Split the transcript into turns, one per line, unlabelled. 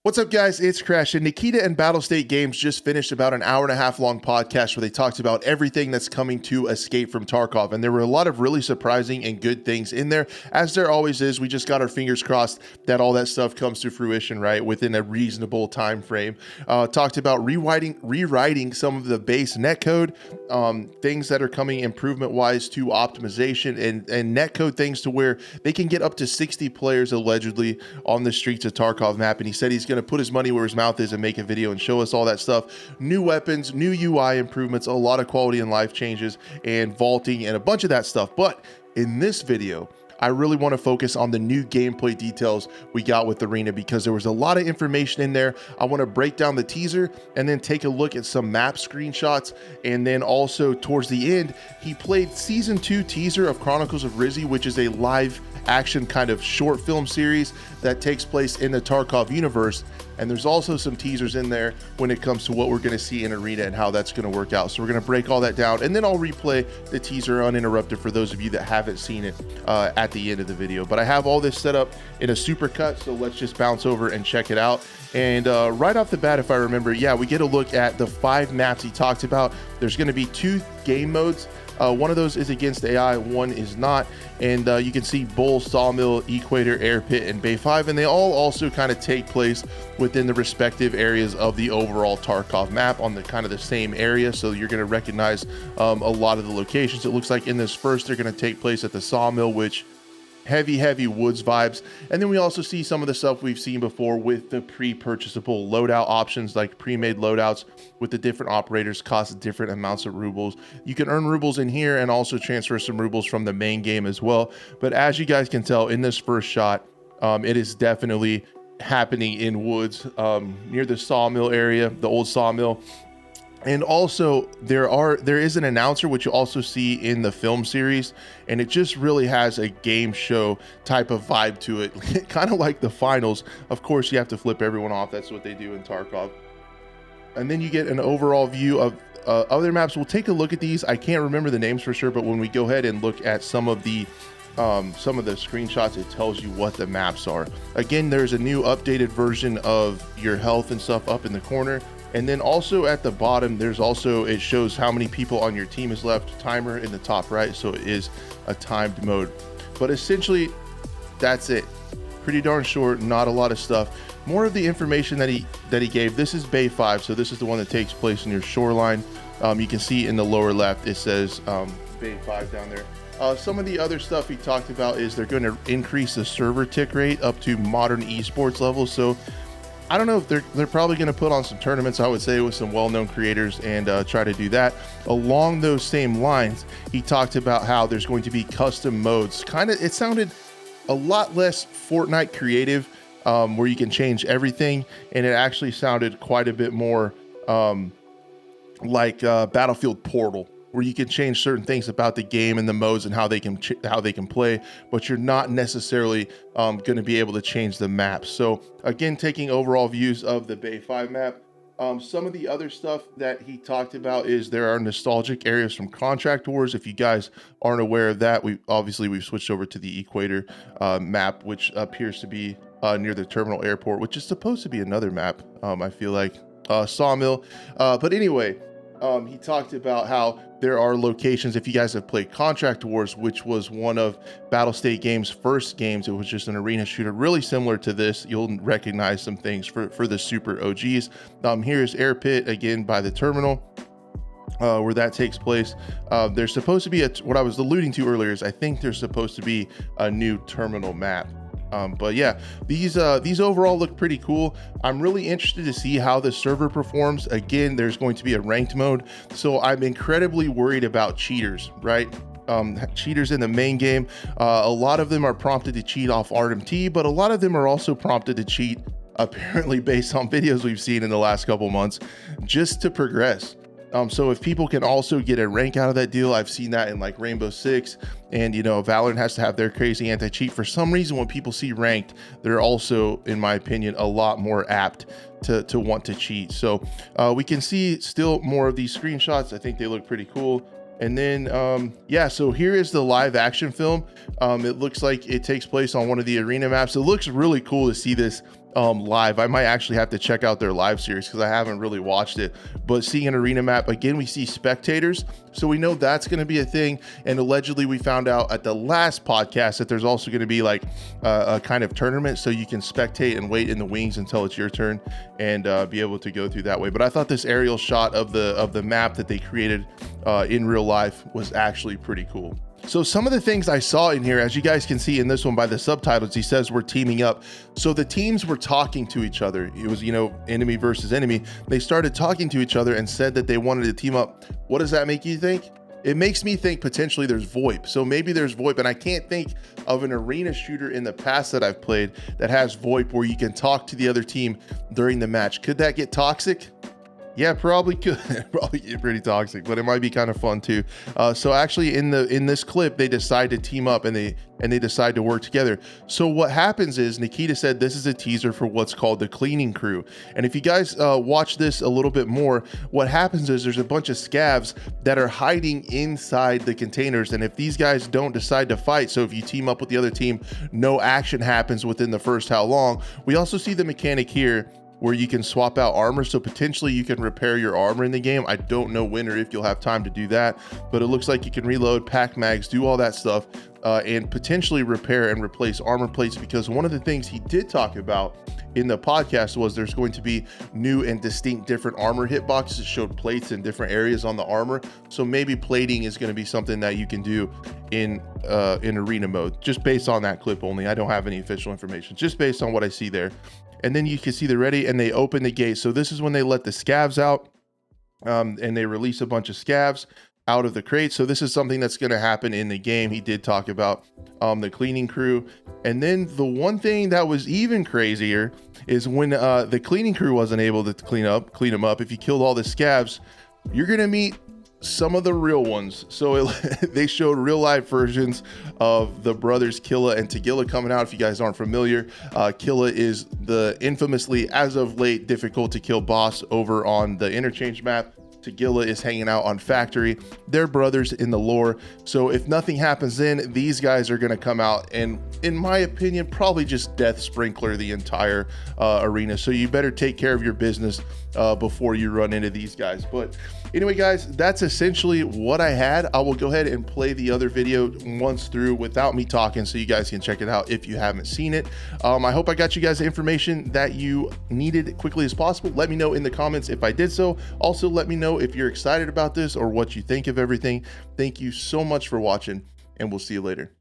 What's up, guys? It's Crash, and Nikita and Battlestate Games just finished about an hour and a half long podcast where they talked about everything that's coming to Escape from Tarkov, and there were a lot of really surprising and good things in there, as there always is. We just got our fingers crossed that all that stuff comes to fruition, right, within a reasonable time frame. Talked about rewriting some of the base netcode, things that are coming improvement-wise to optimization, and netcode things to where they can get up to 60 players allegedly on the streets of Tarkov map, and he said he's going to put his money where his mouth is and make a video and show us all that stuff. New weapons, new UI improvements, a lot of quality and life changes, and vaulting, and a bunch of that stuff. But in this video, I really want to focus on the new gameplay details we got with Arena, because there was a lot of information in there. I want to break down the teaser and then take a look at some map screenshots. And then also towards the end, he played season 2 teaser of Chronicles of Rizzy, which is a live action kind of short film series that takes place in the Tarkov universe. And there's also some teasers in there when it comes to what we're going to see in Arena and how that's going to work out. So we're going to break all that down, and then I'll replay the teaser uninterrupted for those of you that haven't seen it at the end of the video. But I have all this set up in a supercut, so let's just bounce over and check it out. And right off the bat, if I remember, yeah, we get a look at the 5 maps he talked about. There's going to be 2 game modes. One of those is against AI, one is not. And you can see Bull, Sawmill, Equator, Air Pit, and Bay 5, and they all also kind of take place within the respective areas of the overall Tarkov map on the kind of the same area. So you're going to recognize a lot of the locations. It looks like in this first, they're going to take place at the Sawmill, which heavy woods vibes. And then we also see some of the stuff we've seen before with the pre-purchasable loadout options, like pre-made loadouts with the different operators cost different amounts of rubles. You can earn rubles in here and also transfer some rubles from the main game as well. But as you guys can tell in this first shot, it is definitely happening in woods near the sawmill area, the old sawmill. And also there is an announcer, which you also see in the film series, and it just really has a game show type of vibe to it, kind of like the finals. Of course, you have to flip everyone off. That's what they do in Tarkov. And then you get an overall view of other maps. We'll take a look at these. I can't remember the names for sure, but when we go ahead and look at some of the screenshots, it tells you what the maps are. Again, there's a new updated version of your health and stuff up in the corner. And then also at the bottom, it shows how many people on your team is left, timer in the top right. So it is a timed mode, but essentially that's it. Pretty darn short, not a lot of stuff. More of the information that he gave. This is Bay 5. So this is the one that takes place in your shoreline. You can see in the lower left, it says Bay 5 down there. Some of the other stuff he talked about is they're going to increase the server tick rate up to modern esports levels. So I don't know if they're probably going to put on some tournaments, I would say, with some well-known creators and try to do that. Along those same lines, he talked about how there's going to be custom modes. It sounded a lot less Fortnite creative, where you can change everything, and it actually sounded quite a bit more like Battlefield Portal, where you can change certain things about the game and the modes and how they can play, but you're not necessarily going to be able to change the map. So again, taking overall views of the Bay 5 map. Some of the other stuff that he talked about is there are nostalgic areas from Contract Wars. If you guys aren't aware of that, we've switched over to the Equator map, which appears to be near the terminal airport, which is supposed to be another map. I feel like Sawmill. But anyway, he talked about how there are locations, if you guys have played Contract Wars, which was one of Battlestate Games' first games. It was just an arena shooter, really similar to this. You'll recognize some things for the super OGs. Here's Air Pit, again, by the terminal, where that takes place. There's supposed to be what I was alluding to earlier is I think there's supposed to be a new terminal map. But yeah, these overall look pretty cool. I'm really interested to see how the server performs. Again, there's going to be a ranked mode, so I'm incredibly worried about cheaters, right? Cheaters in the main game. A lot of them are prompted to cheat off RMT, but a lot of them are also prompted to cheat, apparently based on videos we've seen in the last couple months, just to progress. So if people can also get a rank out of that deal, I've seen that in like Rainbow Six, and Valorant has to have their crazy anti-cheat. For some reason, when people see ranked, they're also, in my opinion, a lot more apt to want to cheat. So we can see still more of these screenshots. I think they look pretty cool. And then, yeah, so here is the live action film. It looks like it takes place on one of the arena maps. It looks really cool to see this live. I might actually have to check out their live series because I haven't really watched it. But seeing an arena map, again, we see spectators. So we know that's going to be a thing. And allegedly we found out at the last podcast that there's also going to be like a kind of tournament. So you can spectate and wait in the wings until it's your turn and be able to go through that way. But I thought this aerial shot of the map that they created in real life was actually pretty cool. So some of the things I saw in here, as you guys can see in this one by the subtitles, he says we're teaming up. So the teams were talking to each other. It was, enemy versus enemy. They started talking to each other and said that they wanted to team up. What does that make you think? It makes me think potentially there's VoIP. So maybe there's VoIP, and I can't think of an arena shooter in the past that I've played that has VoIP where you can talk to the other team during the match. Could that get toxic? Yeah, probably could. Probably get pretty toxic, but it might be kind of fun too. So actually in this clip, they decide to team up and they decide to work together. So what happens is Nikita said this is a teaser for what's called the cleaning crew. And if you guys watch this a little bit more, what happens is there's a bunch of scavs that are hiding inside the containers. And if these guys don't decide to fight, so if you team up with the other team, no action happens within the first how long. We also see the mechanic here where you can swap out armor, so potentially you can repair your armor in the game. I don't know when or if you'll have time to do that, but it looks like you can reload, pack mags, do all that stuff, and potentially repair and replace armor plates, because one of the things he did talk about in the podcast was there's going to be new and distinct different armor hitboxes that showed plates in different areas on the armor. So maybe plating is going to be something that you can do in arena mode, just based on that clip only. I don't have any official information, just based on what I see there. And then you can see they're ready and they open the gate. So this is when they let the scavs out and they release a bunch of scavs out of the crate. So this is something that's going to happen in the game. He did talk about the cleaning crew. And then the one thing that was even crazier is when the cleaning crew wasn't able to clean them up. If you killed all the scavs, you're going to meet some of the real ones. So they showed real life versions of the brothers Killa and Tagilla coming out. If you guys aren't familiar, Killa is the infamously, as of late, difficult to kill boss over on the interchange map. Tagilla is hanging out on Factory. They're brothers in the lore. So if nothing happens then, these guys are going to come out and, in my opinion, probably just death sprinkler the entire arena. So you better take care of your business before you run into these guys. But anyway, guys, that's essentially what I had. I will go ahead and play the other video once through without me talking so you guys can check it out if you haven't seen it. I hope I got you guys the information that you needed quickly as possible. Let me know in the comments if I did so. Also, let me know if you're excited about this or what you think of everything. Thank you so much for watching, and we'll see you later.